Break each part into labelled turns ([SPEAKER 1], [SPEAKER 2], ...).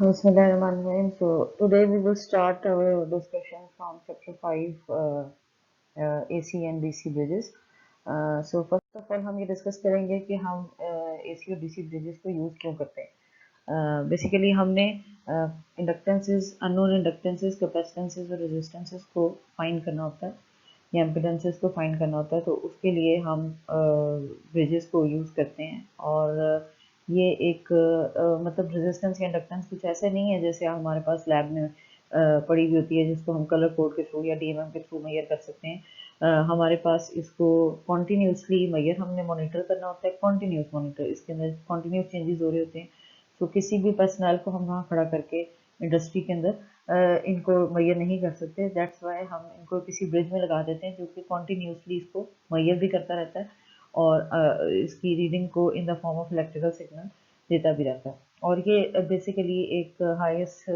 [SPEAKER 1] Bismillahirrahmanirrahim. So today we will start our discussion from chapter 5 AC and DC bridges. So first of all हम ये discuss करेंगे कि हम AC और DC bridges को use क्यों करते हैं. बेसिकली हमने इंडक्टेंसेस, अननोन इंडक्टेंसेस, कैपेसिटेंसेस और रेजिस्टेंसेस को फाइंड करना होता है या एम्पिडेंसेस को फाइंड करना होता है, तो उसके लिए हम ब्रिजेस को यूज़ करते हैं. और ये एक मतलब रेजिस्टेंस या इंडक्टेंस कुछ ऐसे नहीं है जैसे हमारे पास लैब में पड़ी हुई होती है जिसको हम कलर कोड के थ्रू या डीएमएम के थ्रू मेजर कर सकते हैं. हमारे पास इसको कॉन्टीन्यूसली मेजर हमने मॉनिटर करना होता है, कॉन्टीन्यूस मॉनिटर, इसके अंदर कॉन्टीन्यूस चेंजेस हो रहे होते हैं. तो किसी भी पर्सनल को हम वहाँ खड़ा करके इंडस्ट्री के अंदर इनको मेजर नहीं कर सकते. दैट्स वाई हम इनको किसी ब्रिज में लगा देते हैं जो कि कॉन्टीन्यूसली इसको मेजर भी करता रहता है और इसकी रीडिंग को in the form of electrical signal देता भी रहता है. और ये बेसिकली एक हाईएस्ट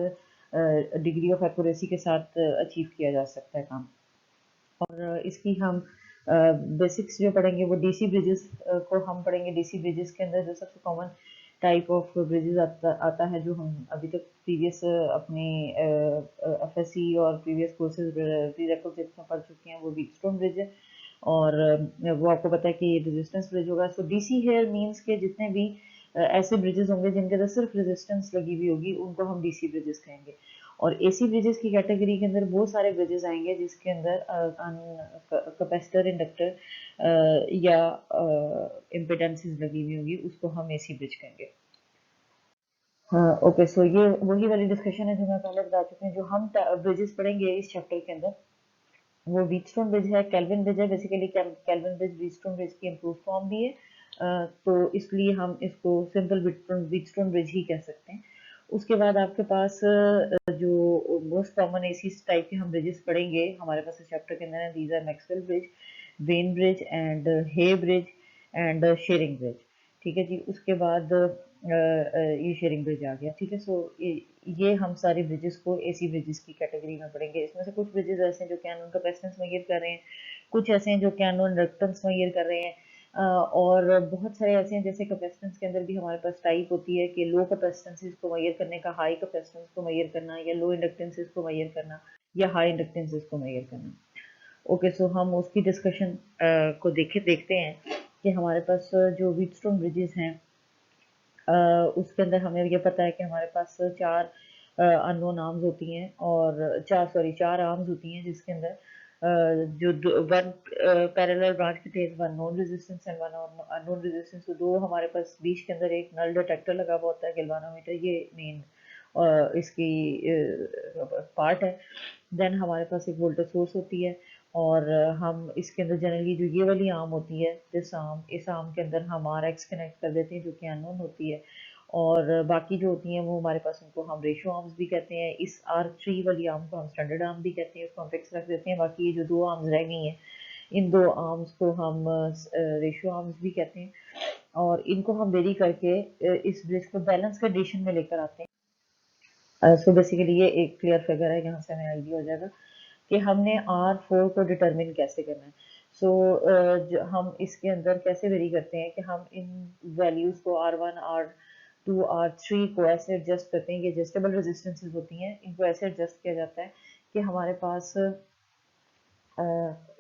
[SPEAKER 1] डिग्री ऑफ एक्यूरेसी के साथ अचीव किया जा सकता है काम. और इसकी हम बेसिक्स जो पढ़ेंगे वो डीसी ब्रिजेस को हम पढ़ेंगे. डीसी ब्रिजेस के अंदर जो सबसे कॉमन टाइप ऑफ ब्रिजेस आता है जो हम अभी तक प्रीवियस अपने एफएससी और प्रीवियस कोर्सेज प्रीरेक्विजिट्स में पढ़ चुके हैं, वो व्हीटस्टोन ब्रिज है. और वो आपको पता है कि ये रेजिस्टेंस ब्रिज होगा. सो डीसी हेयर मींस के जितने भी ऐसे ब्रिजेस होंगे जिनके अंदर सिर्फ रेजिस्टेंस लगी हुई होगी उनको हम डीसी ब्रिजेस कहेंगे. और एसी ब्रिजेस की कैटेगरी के अंदर बहुत सारे ब्रिजेस आएंगे जिसके अंदर कैपेसिटर, इंडक्टर या इम्पिडेंसेस लगी हुई होगी, उसको हम एसी ब्रिज कहेंगे. हाँ, ओके. सो ये वही वाली डिस्कशन है जो मैं पहले बता चुकी हूँ. जो हम ब्रिजेस पढ़ेंगे इस चैप्टर के अंदर वो व्हीटस्टोन ब्रिज है, केल्विन ब्रिज है. Basically kelvin bridge Wheatstone bridge की इम्प्रूव फॉर्म भी है, तो इसलिए हम इसको सिंपल व्हीटस्टोन ब्रिज ही कह सकते हैं. उसके बाद आपके पास जो मोस्ट कॉमन एसी टाइप के हम ब्रिजेस पढ़ेंगे हमारे पास इस चैप्टर के अंदर है. These are Maxwell bridge, Wien bridge and Hay bridge and Schering bridge. ठीक है जी. उसके बाद ये शेयरिंग ब्रिज आ गया. ठीक है. सो ये हम सारे ब्रिजेस को एसी ब्रिजेस की कैटेगरी में पढ़ेंगे. इसमें से कुछ ब्रिजेस ऐसे हैं जो कैनन कैपेसिटेंस मेजर कर रहे हैं, कुछ ऐसे हैं जो कैनन इंडक्टेंस मेजर कर रहे हैं, और बहुत सारे ऐसे हैं जैसे कैपेसिटेंस के अंदर भी हमारे पास टाइप होती है कि लो कैपेसिटेंसेस को मेजर करने का, हाई कैपेसिटेंस को मेजर करना, या लो इंडक्टेंसेस को मेजर करना, या हाई इंडक्टेंसेस को मेजर करना. ओके. सो हम उसकी डिस्कशन को देखते हैं कि हमारे पास जो व्हीटस्टोन ब्रिजेस हैं उसके अंदर हमें ये पता है कि हमारे पास चार अननोन आर्म्स होती हैं और चार आर्म्स होती हैं जिसके अंदर जो one parallel branch contains one non resistance and one unknown resistance. तो दो हमारे पास बीच के अंदर एक नल डिटेक्टर लगा हुआ होता है, गैल्वानोमीटर, ये मेन इसकी पार्ट है. देन हमारे पास एक वोल्टेज सोर्स होती है और हम इसके अंदर जनरली जो ये वाली आर्म होती है इस आर्म के अंदर हम आर एक्स कनेक्ट कर देते हैं जो कि अननोन होती है. और बाकी जो होती हैं वो हमारे पास उनको हम रेशो आर्म्स भी कहते हैं. इस R3 वाली आर्म को हम स्टैंडर्ड आर्म भी कहते हैं, उसको हम फिक्स रख देते हैं. बाकी ये जो दो आर्म्स रह गई हैं इन दो आर्म्स को हम रेशो आर्म्स भी कहते हैं. और इनको हम वेरी करके इस ब्रिज को बैलेंस कंडीशन में लेकर आते हैं. सो बेसिकली ये एक क्लियर फिगर है, यहाँ से हमें आइडिया हो जाएगा कि हमने R4 को डिटरमिन कैसे करना है. सो हम इसके अंदर कैसे वेरी करते हैं कि हम इन वैल्यूज को R1, R2, R3 को ऐसे एडजस्ट करते हैं. ये एडजस्टेबल रेजिस्टेंसेज होती हैं, इनको ऐसे एडजस्ट किया जाता है कि हमारे पास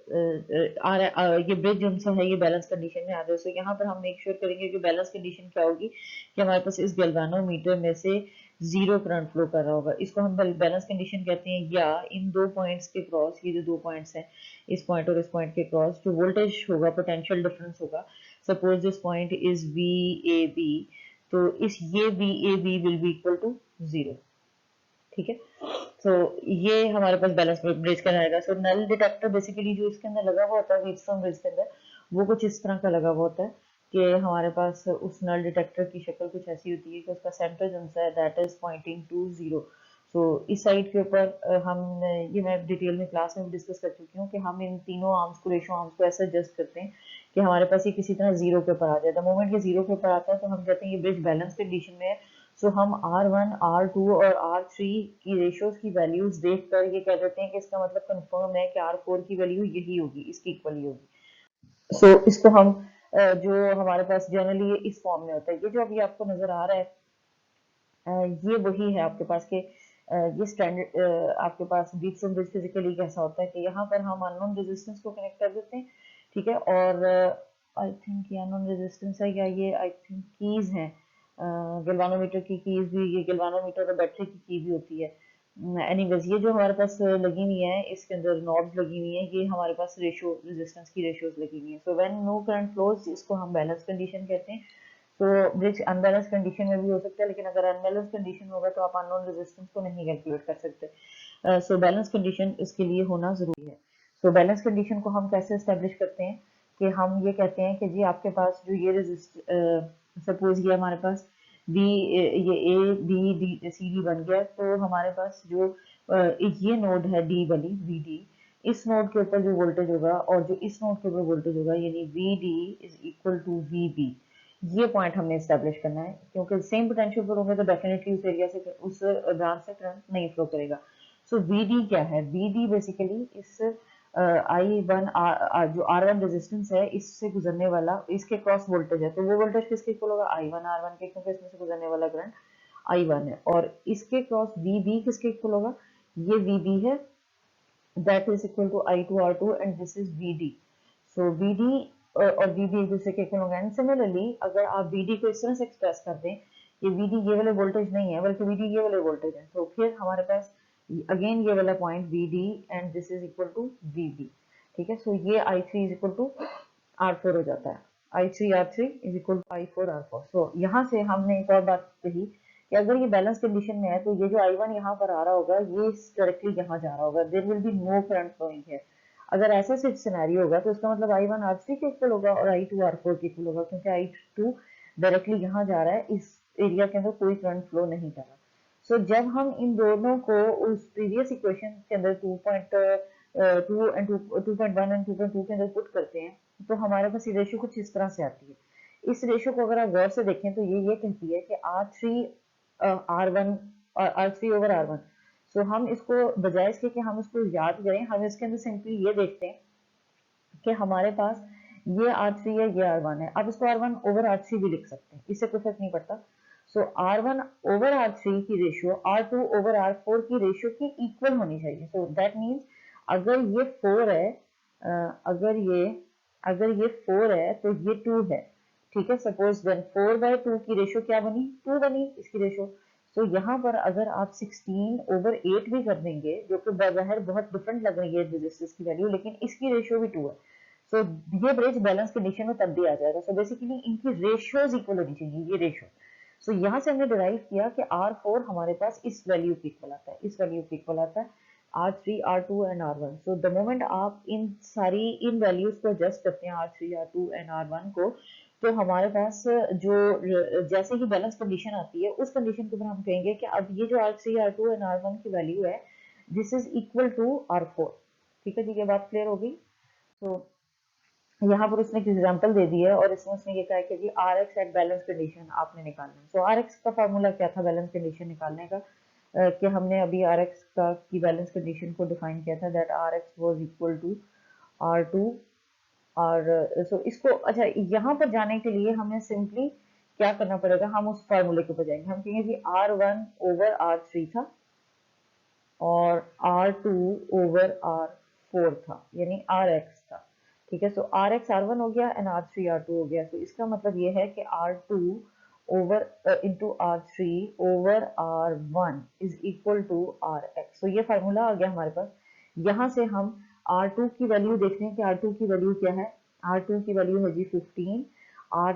[SPEAKER 1] ये ब्रिज जो है ये बैलेंस कंडीशन में आ जाए. सो यहाँ पर हम मेक श्योर करेंगे कि बैलेंस कंडीशन क्या होगी कि हमारे पास इस गैल्वानोमीटर में से जीरो करंट फ्लो कर रहा होगा. इसको हम बैलेंस कंडीशन कहते हैं. या इन दो पॉइंट्स के क्रॉस, ये जो दो पॉइंट्स हैं इस पॉइंट और इस पॉइंट के क्रॉस जो वोल्टेज होगा, पोटेंशियल डिफरेंस होगा. Suppose this point is V A B, तो इस ये V A B will be equal to zero. ठीक है. तो ये हमारे पास बैलेंस ब्रिज का रहेगा. सो नल डिटेक्टर बेसिकली जो इसके अंदर लगा हुआ होता है व्हीटस्टोन ब्रिज के अंदर, वो कुछ इस तरह का लगा हुआ होता है कि हमारे पास उस नल डिटेक्टर की शक्ल कुछ ऐसी होती है कि उसका सेंटर जो है that is pointing to zero. So इस साइड के ऊपर हम ये मैं डिटेल में क्लास में भी डिस्कस कर चुकी हूँ कि हम इन तीनों आर्म्स को, रेशो आर्म्स को ऐसे एडजस्ट करते हैं कि हमारे पास ये किसी तरह जीरो के ऊपर आ जाए. द मोमेंट ये जीरो के ऊपर आता है तो हम कहते हैं ये ब्रिज बैलेंस कंडीशन में है. सो हम R1, R2 और R3 की रेशियोज की वैल्यूज देखकर ये कह देते हैं कि इसका मतलब कंफर्म है कि R4 की वैल्यू यही होगी, इसकी इक्वल ही होगी. सो इसको हम जो हमारे पास जनरली इस फॉर्म में होता है, ये जो अभी आपको नजर आ रहा है ये वही है आपके पास के ये स्टैंडर्ड आपके पास व्हीटस्टोन ब्रिज फिजिकली कैसा होता है कि यहाँ पर हम अननोन रेजिस्टेंस को कनेक्ट कर देते हैं, ठीक है। और आई थिंक ये अननोन रेजिस्टेंस है या ये आई थिंक कीज हैं, गैल्वानोमीटर की कीज भी, ये गैल्वानोमीटर और बैटरी की की भी होती है। एनीवेज ये जो हमारे पास लगी हुई है, इसके अंदर नॉब्स लगी हुई है, ये हमारे पास रेशियो रेजिस्टेंस की रेशियोज लगी हुई है। So when no current flows, इसको हम बैलेंस कंडीशन कहते हैं। तो ब्रिज अनबैलेंस कंडीशन में भी हो सकता है, लेकिन अगर अनबैलेंस कंडीशन होगा तो आप अननोन रेजिस्टेंस को नहीं कैलकुलेट कर सकते। सो बैलेंस कंडीशन इसके लिए होना जरूरी है। सो बैलेंस कंडीशन को हम कैसे एस्टेब्लिश करते हैं कि हम ये कहते हैं कि जी आपके पास जो ये सपोज ये हमारे पास बी, ये A B D C D बन गया, तो हमारे पास जो ये नोड है डी वाली वी डी, इस नोड के ऊपर जो वोल्टेज होगा और जो इस नोड के ऊपर वोल्टेज होगा, यानी V D is equal to V B, ये पॉइंट हमने एस्टेब्लिश करना है। क्योंकि सेम पोटेंशियल पर होंगे तो डेफिनेटली उस एरिया से, उस ब्रांच से करंट नहीं फ्लो करेगा। सो वी डी क्या है? वी डी बेसिकली इस आई वन जो आर वन रेजिस्टेंस है, इससे गुजरने वाला, इसके क्रॉस वोल्टेज है, तो वो वोल्टेज किसके इक्वल होगा? आई वन आर वन के, क्योंकि इसमें से गुजरने वाला करंट आई वन है। और इसके क्रॉस वी बी किसके इक्वल होगा? ये वी बी है, that is equal to I two R two, and this is V D. So V D और वी बी एक दूसरे के इक्वल होंगे। एंड सिमिलरली अगर आप वी डी को इस तरह से एक्सप्रेस कर दें कि वी डी ये वाले वोल्टेज नहीं है, बल्कि वी डी ये वाले वोल्टेज है, तो फिर हमारे पास अगेन ये वाला point V D, and this is equal to V B, ठीक है। सो ये I three is equal to R four हो जाता है। I three R three is equal to I four R four. So यहाँ से हमने एक और बात कही कि अगर ये बैलेंस कंडीशन में है, तो ये जो आई वन यहाँ पर आ रहा होगा, ये डायरेक्टली यहाँ जा रहा होगा, there will be no current flowing है। अगर ऐसा सिनेरियो होगा तो इसका मतलब आई वन आर थ्री के इक्वल होगा और आई टू आर फोर के इक्वल होगा, क्योंकि आई टू डायरेक्टली यहाँ जा रहा है, इस एरिया के अंदर कोई करंट फ्लो नहीं कर रहा। सो जब हम इन दोनों को उस प्रीवियस इक्वेशन के अंदर 2.2 एंड 2.1 एंड 2.2 के अंदर पुट करते हैं, तो हमारे पास ये रेशियो कुछ इस तरह से आती है। इस रेशियो को अगर आप गौर से देखें तो ये कहती है कि आर थ्री आर वन और R three over R one. So हम इसको बजाय इसके कि हम इसको याद करें, हम इसके अंदर सिंपली ये देखते हैं कि हमारे पास ये आर थ्री है, ये आर वन है। अब इसको R one over R three भी लिख सकते हैं, इससे कोई फर्क नहीं पड़ता। So R one over R three की ratio R two over R four की रेशियो की इक्वल होनी चाहिए। सो दैट मीन्स अगर ये फोर है, अगर ये फोर है तो ये टू है, ठीक है। Suppose then four by two की रेशियो क्या बनी? टू बनी इसकी रेशियो। तो यहाँ पर अगर आप 16 ओवर 8 भी कर देंगे, जो कि बाहर बहुत डिफरेंट लग रही है रेजिस्टेंस की वैल्यू, लेकिन इसकी रेशियो भी 2 है। सो ये ब्रिज बैलेंस कंडीशन में तब भी आ जाएगा। सो बेसिकली इनकी रेशियोज इक्वल होनी चाहिए, ये रेशियो। सो यहाँ से हमने डिराइव किया कि R4 हमारे पास इस वैल्यू के इक्वल आता है, इस वैल्यू के इक्वल आता है, R3 R2 and R1। So the moment आप इन वैल्यूज को एडजस्ट करते हैं, R3 R2 एंड R1 को, तो हमारे पास जो जैसे ही बैलेंस कंडीशन आती है, उस कंडीशन के ऊपर हम कहेंगे कि अब ये जो R3 R2 एंड R1 की वैल्यू है, this is equal to R4। ठीक है जी, ये बात क्लियर होगी। तो यहाँ पर उसने एक एग्जांपल दे दी है और इसमें उसने ये कहा कि जी R X at balance condition आपने निकालना है। सो आर एक्स का फार्मूला क्या था बैलेंस कंडीशन निकालने का? कि हमने अभी आर एक्स का की बैलेंस कंडीशन को डिफाइन किया था, that R X was equal to R two. और सो इसको अच्छा यहाँ पर जाने के लिए हमें सिंपली क्या करना पड़ेगा? हम उस फार्मूले के ऊपर जाएंगे, हम कहेंगे जी R one over R three था और R two over R four था, यानी आर एक्स था, ठीक है। So R X R one हो गया and R three R two हो गया। तो इसका मतलब ये है कि R two over into R three over R one is equal to R X. तो ये फार्मूला आ गया हमारे पास। यहाँ से हम आर टू की वैल्यू देखते हैं कि आर टू की वैल्यू क्या है। आर टू की वैल्यू है जी 15, आर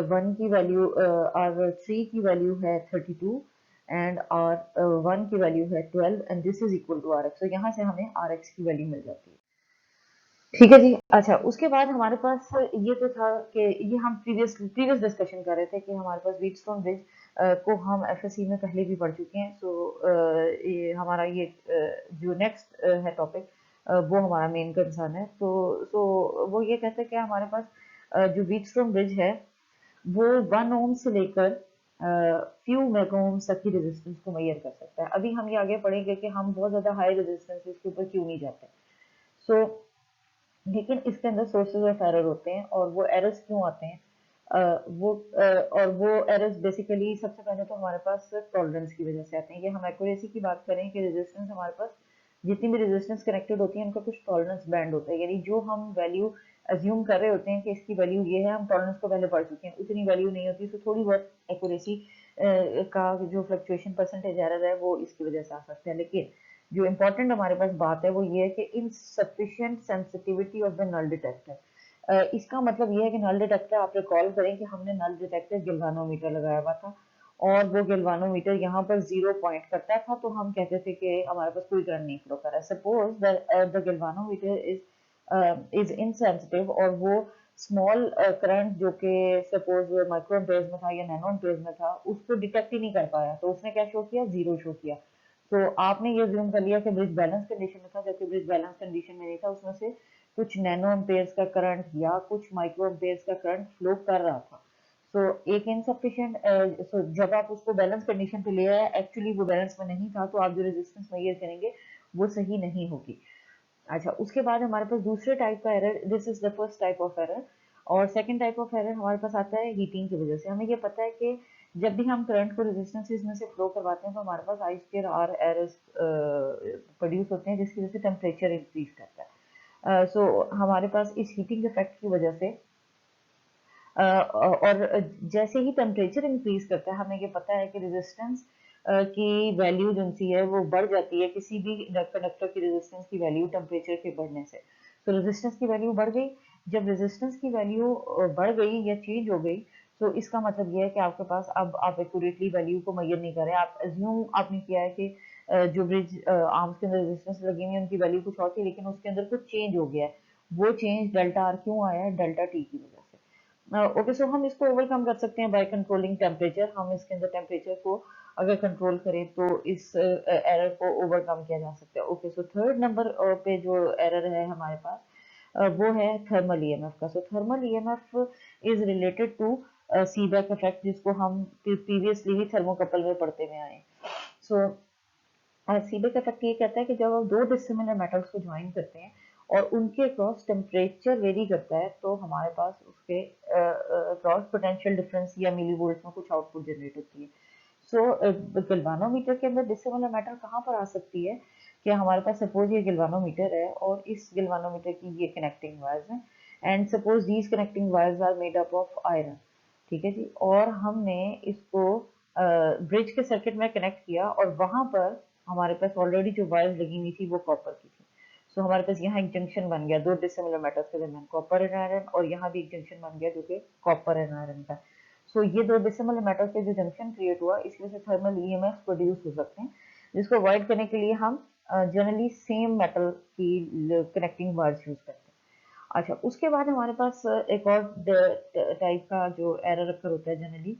[SPEAKER 1] वन की वैल्यू, आर थ्री की वैल्यू है 32 एंड आर वन की वैल्यू है 12 and this is equal to R X. तो यहाँ से हमें आर एक्स की वैल्यू मिल जाती है, ठीक है जी। अच्छा, उसके बाद हमारे पास ये तो था कि ये हम प्रीवियस डिस्कशन कर रहे थे कि हमारे पास व्हीटस्टोन ब्रिज को हम एफएससी में पहले भी पढ़ चुके हैं। सो ये हमारा ये जो नेक्स्ट है टॉपिक, वो हमारा मेन कंसर्न है। तो वो ये कहते हैं कि हमारे पास जो व्हीटस्टोन ब्रिज है वो 1 ओम से लेकर फ्यू मेगा ओम तक की रेजिस्टेंस को मेजर कर सकता है। अभी हम ये आगे पढ़ेंगे कि हम बहुत ज्यादा हाई रेजिस्टेंस के ऊपर क्यों नहीं जाते। सो लेकिन इसके अंदर सोर्सेज ऑफ एरर होते हैं, और वो एरर्स क्यों आते हैं? और वो एरर्स बेसिकली सबसे पहले तो हमारे पास टॉलरेंस की वजह से आते हैं। ये हम एक्यूरेसी की बात करें कि रेजिस्टेंस हमारे पास जितनी भी रेजिस्टेंस कनेक्टेड होती है उनका कुछ टॉलरेंस बैंड होता है, यानी जो हम वैल्यू अज्यूम कर रहे होते हैं कि इसकी वैल्यू ये है, हम टॉलरेंस को पहले पढ़ चुके हैं, उतनी वैल्यू नहीं होती, तो थोड़ी बहुत एक्यूरेसी का जो फ्लक्चुएशन परसेंटेज एरर है वो इसकी वजह से आ सकता है। लेकिन जो इम्पोर्टेंट हमारे पास बात है वो ये है कि insufficient sensitivity of the null detector. इसका मतलब ये है कि नल डिटेक्टर, आप रिकॉल करें कि हमने नल डिटेक्टर गैल्वानोमीटर लगाया हुआ था और वो गैल्वानोमीटर यहाँ पर 0 पॉइंट करता था, तो हम कहते थे कि हमारे पास कोई करंट नहीं फ्लो कर रहा है। Suppose the galvanometer is insensitive और वो स्मॉल करंट जो कि सपोज माइक्रो एम्पेयर्स में था या नैनो एम्पेयर्स में था उसको डिटेक्ट ही नहीं कर पाया, तो उसने क्या शो किया, 0 शो किया। तो आपने ये ज्यूम कर लिया कि ब्रिज बैलेंस कंडीशन में था, जबकि ब्रिज बैलेंस कंडीशन में नहीं था, उसमें से कुछ नैनो एम्पेयर्स का करंट या कुछ माइक्रो एम्पेयर्स का करंट फ्लो कर रहा था। सो एक इनसफिशिएंट, जब आप उसको बैलेंस कंडीशन पे ले आए, एक्चुअली वो बैलेंस में नहीं था, तो आप जो रेजिस्टेंस मेजर करेंगे वो सही नहीं होगी। अच्छा, उसके बाद हमारे पास दूसरे टाइप का error, this is the first type of error, और सेकंड टाइप ऑफ एरर हमारे पास आता है हीटिंग की वजह से। हमें ये पता है कि जब भी हम करंट को रेजिस्टेंसेस में से फ्लो करवाते हैं तो हमारे पास आई स्क्वायर आर एरर्स प्रोड्यूस होते हैं, जिसकी वजह से टेम्परेचर इंक्रीज करता है। सो हमारे पास इस हीटिंग इफेक्ट की वजह से और जैसे ही टेम्परेचर इंक्रीज करता है, हमें ये पता है कि रेजिस्टेंस की वैल्यू जो सी है वो बढ़ जाती है किसी भी कंडक्टर की रेजिस्टेंस की वैल्यू टेम्परेचर के बढ़ने से। तो रेजिस्टेंस की वैल्यू बढ़ गई, जब रेजिस्टेंस की वैल्यू बढ़ गई या चेंज हो गई, तो इसका मतलब ये है कि आपके पास अब आप एक्यूरेटली वैल्यू को मेजर नहीं कर रहे, आप अज्यूम आपने किया है कि जो ब्रिज आर्म्स के अंदर रेजिस्टेंस लगी हुई है उनकी वैल्यू कुछ और थी, लेकिन उसके अंदर कुछ चेंज हो गया है। वो चेंज डेल्टा आर क्यों आया है, डेल्टा टी की वजह से। ओके, सो हम इसको ओवरकम कर सकते हैं बाय कंट्रोलिंग टेम्परेचर। हम इसके अंदर टेम्परेचर को अगर कंट्रोल करें तो इस एरर को ओवरकम किया जा सकता है। ओके, सो थर्ड नंबर पे जो एरर है हमारे पास वो है थर्मल ईएमएफ का। So thermal EMF is related to Seebeck effect, जिसको हम प्रीवियसली ही थर्मोकपल में पढ़ते हुए आए। सो सीबेक इफेक्ट ये कहता है कि जब आप दो डिसिमिलर मेटल्स को ज्वाइन करते हैं और उनके क्रॉस टेम्परेचर वेरी करता है, तो हमारे पास उसके क्रॉस पोटेंशियल डिफरेंस या मिली वोल्ट में कुछ आउटपुट जनरेट होती है। सो गैल्वानोमीटर के अंदर डिसिमिलर मेटल कहाँ पर आ सकती है कि हमारे पास सपोज ये गैल्वानोमीटर है और इस गैल्वानोमीटर की ये कनेक्टिंग वायर्स हैं, and suppose these connecting wires are made up of iron. ठीक है जी, और हमने इसको ब्रिज के सर्किट में कनेक्ट किया और वहां पर हमारे पास ऑलरेडी जो वायर्स लगी हुई थी वो कॉपर की थी। सो हमारे पास यहाँ एक जंक्शन बन गया दो डिसिमिलर मेटल्स के दरमियान, कॉपर एंड आयरन, और यहाँ भी एक जंक्शन बन गया जो कि कॉपर एंड आयरन का। सो ये दो डिसिमिलर मेटल्स के जो जंक्शन क्रिएट हुआ, इसमें से थर्मल ईएमएफ प्रोड्यूस हो सकते हैं, जिसको अवॉइड करने के लिए हम जनरली सेम मेटल की कनेक्टिंग वायर्स यूज करते हैं। अच्छा, उसके बाद हमारे पास एक और टाइप का जो एरर अक्कर होता है जनरली,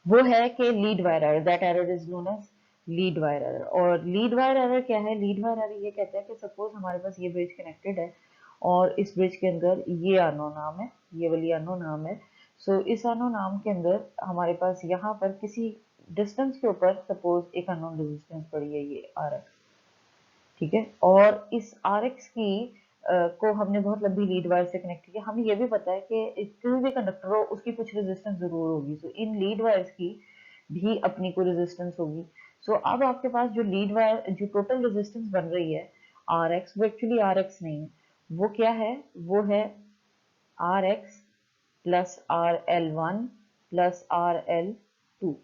[SPEAKER 1] वो है कि lead wire error, that error is known as lead wire error. और लीड वायर एरर क्या है, लीड वायर एरर ये कहता है कि सपोज हमारे पास ये ब्रिज कनेक्टेड है और इस ब्रिज के अंदर ये अननोन नाम है, ये वाली अननोन नाम है। सो इस अननोन नाम के अंदर हमारे पास यहाँ पर किसी डिस्टेंस के ऊपर सपोज एक अननोन रेजिस्टेंस पड़ी है, ये आर एक्स। ठीक है, और इस आर एक्स की को हमने बहुत लंबी लीड वायर से कनेक्ट किया। हमें ये भी पता है कि कोई भी कंडक्टर हो उसकी कुछ रेजिस्टेंस जरूर होगी, सो इन लीड वायर्स की भी अपनी कोई रेजिस्टेंस होगी। सो अब आपके पास जो लीड वायर जो टोटल रेजिस्टेंस बन रही है आर एक्स, वो एक्चुअली आर एक्स नहीं है, वो क्या है, वो है R X plus R L one plus R L two.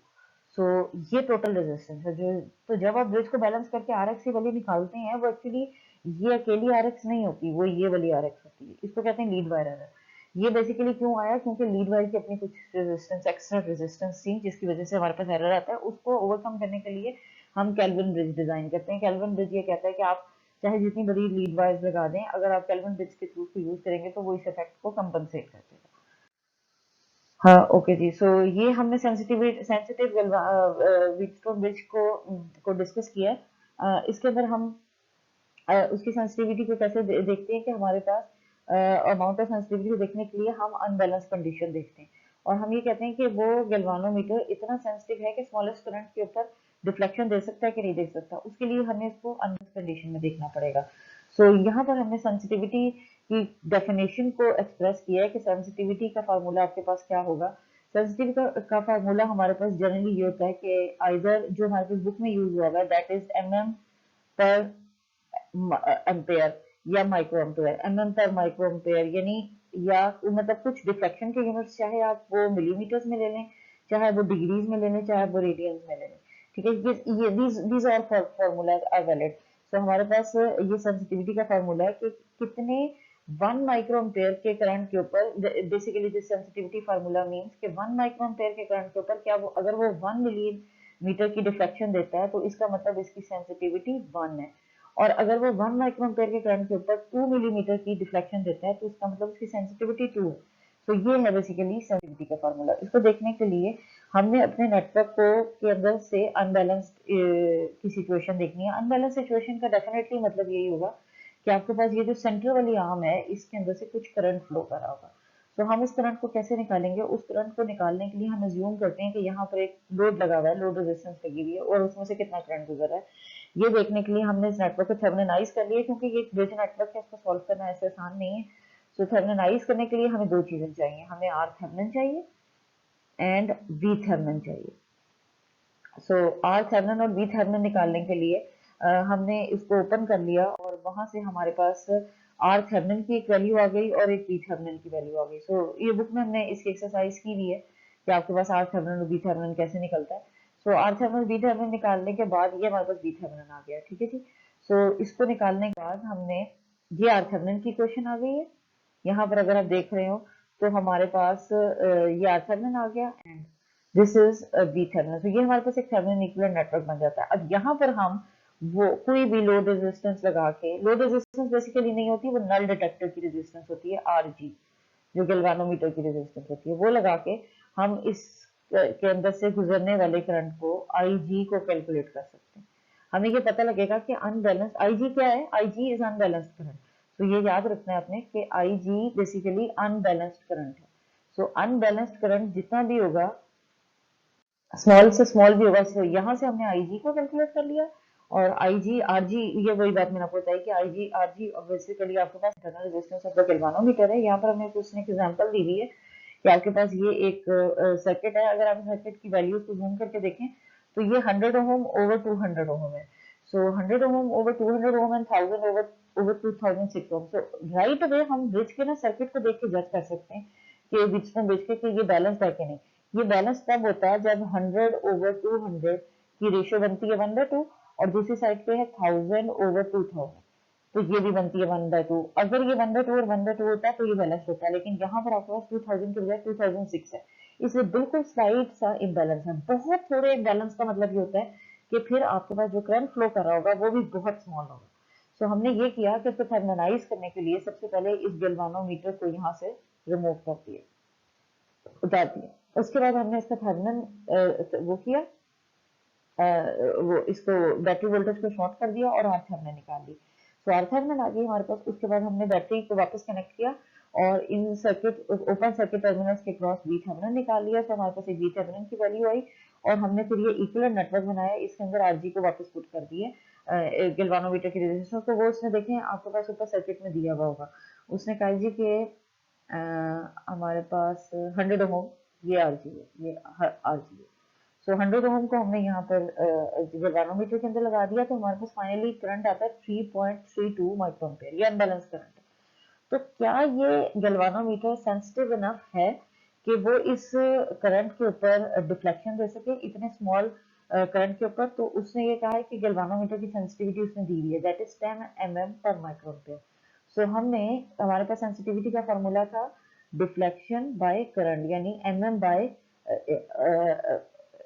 [SPEAKER 1] So ये टोटल रेजिस्टेंस है जो, तो जब आप ब्रिज को बैलेंस करके आर एक्स की वैल्यू निकालते हैं, वो एक्चुअली ये अकेली आर एक्स नहीं होती, वो ये वाली आर एक्स होती है। इसको कहते हैं लीड वायर एरर। ये बेसिकली क्यों आया, क्योंकि लीड वायर की अपनी कुछ रेजिस्टेंस, एक्स्ट्रा रेजिस्टेंस थी, जिसकी वजह से हमारे पास एरर आता है। उसको ओवरकम करने के लिए हम केल्विन ब्रिज डिजाइन करते हैं। केल्विन ब्रिज ये कहता है कि आप चाहे जितनी बड़ी लीड वायर्स लगा दें, अगर आप केल्विन ब्रिज के थ्रू को यूज करेंगे तो वो इस इफेक्ट को कंपनसेट कर देगा। हाँ, ओके जी, सो ये हमने सेंसिटिव व्हीटस्टोन ब्रिज को डिस्कस किया है। इसके अंदर हम उसकी सेंसिटिविटी को कैसे देखते हैं कि हमारे पास अमाउंट ऑफ सेंसिटिविटी को देखने के लिए हम अनबैलेंस कंडीशन देखते हैं, और हम ये कहते हैं कि वो गैल्वानोमीटर इतना सेंसिटिव है कि स्मॉलेस्ट करंट के ऊपर डिफ्लेक्शन दे सकता है कि नहीं दे सकता, उसके लिए हमें इसको अनबैलेंस कंडीशन में देखना पड़ेगा। सो यहाँ पर हमने सेंसिटिविटी की डेफिनेशन को एक्सप्रेस किया है कि सेंसिटिविटी का फार्मूला आपके पास क्या होगा। सेंसिटिविटी का फार्मूला हमारे पास जनरली ये होता है कि आइदर जो हमारे पास बुक में यूज हुआ है that is mm per ampere या माइक्रो एम्पेयर, mm पर माइक्रो एम्पेयर, यानी या मतलब कुछ डिफ्लेक्शन के यूनिट्स चाहे आप वो मिलीमीटर्स में ले लें, चाहे वो डिग्रीज में ले लें, चाहे वो रेडियंस में ले लें। ठीक है, ये these are formulas are valid. So हमारे पास ये सेंसिटिविटी का फार्मूला है कि कितने 1 माइक्रो एम्पेयर के करंट के ऊपर, basically this sensitivity formula means कि 1 माइक्रो एम्पेयर के करंट के ऊपर क्या वो अगर वो 1 मिलीमीटर की डिफ्लेक्शन देता है तो इसका मतलब इसकी सेंसिटिविटी 1 है, और अगर वो 1 माइक्रोएम्पेयर के करंट के ऊपर 2 मिलीमीटर की डिफ्लेक्शन देता है तो इसका मतलब उसकी सेंसिटिविटी 2 है। तो ये है बेसिकली सेंसिटिविटी का फार्मूला। इसको देखने के लिए हमने अपने नेटवर्क को के अंदर से अनबैलेंस्ड की सिचुएशन देखनी है। अनबैलेंस सिचुएशन का डेफिनेटली मतलब यही होगा कि आपके पास ये जो सेंटर वाली आर्म है इसके अंदर से कुछ करंट फ्लो कर रहा होगा। तो हम इस करंट को कैसे निकालेंगे? उस करंट को निकालने के लिए हम अज्यूम करते हैं कि यहाँ पर एक लोड लगा हुआ है, लोड रेजिस्टेंस लगी हुई है और उसमें से कितना करंट गुजर रहा है। ये देखने के लिए हमने इस नेटवर्क को थेवेनिनाइज कर लिया, क्योंकि ये ब्रिज नेटवर्क है, इसको सॉल्व करना ऐसे आसान नहीं है। सो थेवेनिनाइज करने के लिए हमें दो चीजें चाहिए, हमें आर थेवेनिन चाहिए एंड वी थेवेनिन चाहिए। सो आर थेवेनिन और वी थेवेनिन निकालने के लिए हमने इसको ओपन कर लिया और वहां से हमारे पास आर थेवेनिन की एक वैल्यू आ गई और एक वी थेवेनिन की वैल्यू आ गई। सो ये बुक में हमने इसकी एक्सरसाइज की हुई है कि आपके पास आर थेवेनिन और वी थेवेनिन कैसे निकलता है। So are Thevenin we Thevenin निकालने के बाद ये हमारे पास वी थेवेनिन आ गया। ठीक है जी। सो इसको निकालने के बाद हमने ये आर थेवेनिन की क्वेश्चन आ गई है। यहाँ पर अगर आप देख रहे हो तो हमारे पास ये आर थेवेनिन आ गया and this is V Thevenin. तो ये हमारे पास एक थेवेनिन इक्विवेलेंट नेटवर्क बन जाता है। अब यहाँ पर हम वो कोई भी लोड रेजिस्टेंस लगा के, लोड रेजिस्टेंस बेसिकली नहीं होती, वो नल डिटेक्टर की रेजिस्टेंस होती है आरजी, जो गैल्वानोमीटर की रेजिस्टेंस होती है, वो लगा के हम इस के अंदर से गुजरने वाले करंट को आईजी को कैलकुलेट कर सकते हैं। हमें ये पता लगेगा कि अनबैलेंस आईजी क्या है, आईजी इज अनबैलेंस्ड करंट। तो ये याद रखना है आपने कि आईजी बेसिकली अनबैलेंस्ड करंट है। सो अनबैलेंस्ड करंट जितना भी होगा, स्मॉल से स्मॉल भी होगा, so यहाँ से हमने आईजी को कैलकुलेट कर लिया और आईजी आरजी, ये वही बात मैंने आपको बताई कि आईजी आरजी बेसिकली आपके पास internal resistance of the galvanometer है। यहाँ पर हमने उसने एक एग्जांपल दी हुई है कि आपके पास ये एक सर्किट है। अगर आप सर्किट की वैल्यूज को जूम करके देखें तो ये 100 ओम ओवर 200 ओम है। So 100 ohm over 200 ohm and 1000 over over 2006 ohm. So right away हम ब्रिज के ना सर्किट को देख के जज कर सकते हैं कि बीच में ब्रिज के ये बैलेंस है कि नहीं। ये बैलेंस तब होता है जब 100 ओवर 200 की रेशियो बनती है 1/2 और दूसरी साइड पे है 1000 ओवर 2000, तो ये भी बनती है 1/2। अगर ये 1/2 और 1/2 होता है तो ये बैलेंस होता है, लेकिन यहाँ पर आपके पास 2000 के बजाय 2006 है, इसलिए बिल्कुल स्लाइड सा इम्बैलेंस है। बहुत थोड़े इम्बैलेंस का मतलब ये होता है कि फिर आपके पास जो करंट फ्लो कर रहा होगा वो भी बहुत स्मॉल होगा। सो हमने ये किया कि इसको थर्मलाइज करने के लिए सबसे पहले इस गैल्वानोमीटर को यहाँ से रिमूव कर दिया, उतार दिया। उसके बाद हमने इसका थर्मल वो किया, वो इसको बैटरी वोल्टेज को शॉर्ट कर दिया और आर थर्मल निकाल ली। तो आर थर्मल आ गई हमारे पास। उसके बाद हमने बैटरी को वापस कनेक्ट किया और इन सर्किट ओपन सर्किट टर्मिनल्स के क्रॉस वी थर्मिनल निकाल लिया। तो हमारे पास एक वी थर्मिनल की वैल्यू आई और हमने फिर ये इक्विवेलेंट नेटवर्क बनाया, इसके अंदर आरजी को वापस पुट कर दिए गैल्वानोमीटर की रेजिस्टेंस को। वो उसने देखें आपके पास ऊपर सर्किट में दिया हुआ होगा, उसने कहा जी कि हमारे पास 100 ओम ये आरजी है, ये आरजी है। सो 100 ओम को हमने यहाँ पर गैल्वानोमीटर के अंदर लगा दिया तो हमारे पास फाइनली करंट आता है 3.32 माइक्रोएम्पेयर, ये अनबैलेंस करंट है। तो क्या ये गैल्वानोमीटर सेंसिटिव इनफ है कि वो इस करंट के ऊपर डिफ्लेक्शन दे सके इतने स्मॉल करंट के ऊपर? तो उसने ये कहा है कि गैल्वानोमीटर की सेंसिटिविटी उसने दी हुई है, दैट इज 10 mm पर माइक्रोएम्पेयर। सो हमने हमारे पास सेंसिटिविटी का फॉर्मूला था डिफ्लेक्शन बाय करंट, यानी mm बाय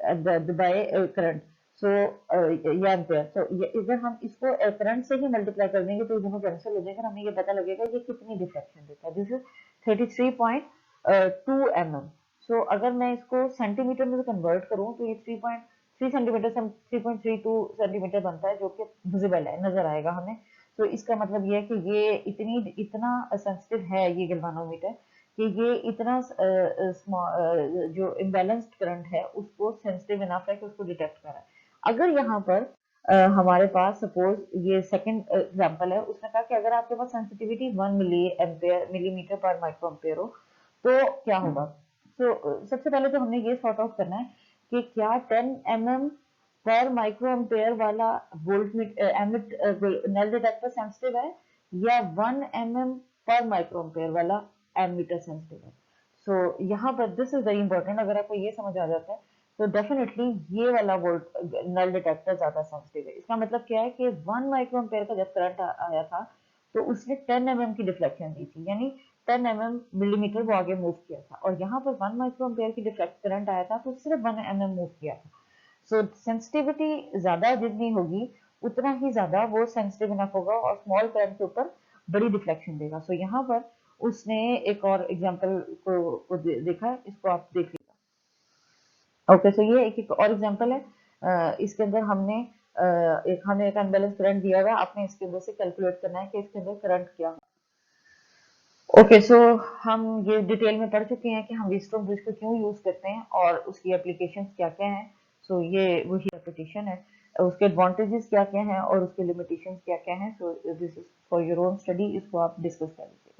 [SPEAKER 1] बाय करंट। सो या एम्पेयर। सो अगर हम इसको करंट से ही मल्टीप्लाई कर देंगे तो दोनों कैंसिल हो जाएगा, हमें ये पता लगेगा ये कितनी डिफ्लेक्शन देता है। This is 33.2 mm। सो अगर मैं इसको सेंटीमीटर में कन्वर्ट करूं तो ये 3.3 सेंटीमीटर से 3.32 सेंटीमीटर बनता है, जो कि विजिबल है, नजर आएगा हमें। तो इसका मतलब ये है कि ये इतना सेंसिटिव है ये गैल्वानोमीटर कि ये इतना जो इम्बैलेंस्ड करंट है उसको सेंसिटिव इनफ है कि उसको डिटेक्ट करा है। अगर यहाँ पर हमारे पास सपोज ये सेकंड एग्जांपल है, उसने कहा कि अगर आपके पास सेंसिटिविटी 1 मिलीमीटर पर माइक्रो एम्पेयर हो तो क्या होगा। तो सबसे पहले तो हमने ये सॉर्ट आउट करना है कि क्या 10 mm पर माइक्रो एम्पेयर वाला वोल्ट एमिट नल डिटेक्टर सेंसिटिव है या 1 mm पर माइक्रो एम्पेयर वाला एमीटर सेंसिटिव है। सो यहाँ पर दिस इज वेरी इंपॉर्टेंट, अगर आपको ये समझ आ जाता है तो डेफिनेटली ये वाला वोल्ट नल डिटेक्टर ज्यादा सेंसिटिव है। इसका मतलब क्या है कि 1 माइक्रो एम्पेयर का जब करंट आया था तो उसने 10 mm की डिफ्लेक्शन दी थी, यानी 10 mm मिलीमीटर वो आगे मूव किया था, और यहाँ पर 1 माइक्रो एम्पेयर की डिफ्लेक्ट करंट आया था तो सिर्फ 1 mm मूव किया था। सो सेंसिटिविटी ज्यादा जितनी होगी उतना ही ज्यादा वो सेंसिटिव इनफ होगा और स्मॉल करंट के ऊपर बड़ी डिफ्लेक्शन देगा। सो यहाँ पर उसने एक और एग्जांपल को देखा, इसको आप देख लीजिए। ओके, सो ये एक और एग्जांपल है। इसके अंदर हमें एक अनबैलेंस करंट दिया हुआ है, आपने इसके अंदर से कैलकुलेट करना है कि इसके अंदर करंट क्या है। ओके, सो हम ये डिटेल में पढ़ चुके हैं कि हम व्हीटस्टोन ब्रिज को क्यों यूज करते हैं और उसकी एप्लीकेशंस क्या क्या हैं। सो ये वही रेपिटेशन है, उसके एडवांटेजेस क्या क्या हैं और उसके लिमिटेशंस क्या क्या हैं। So this is for your own study, इसको आप डिस्कस कर लीजिए।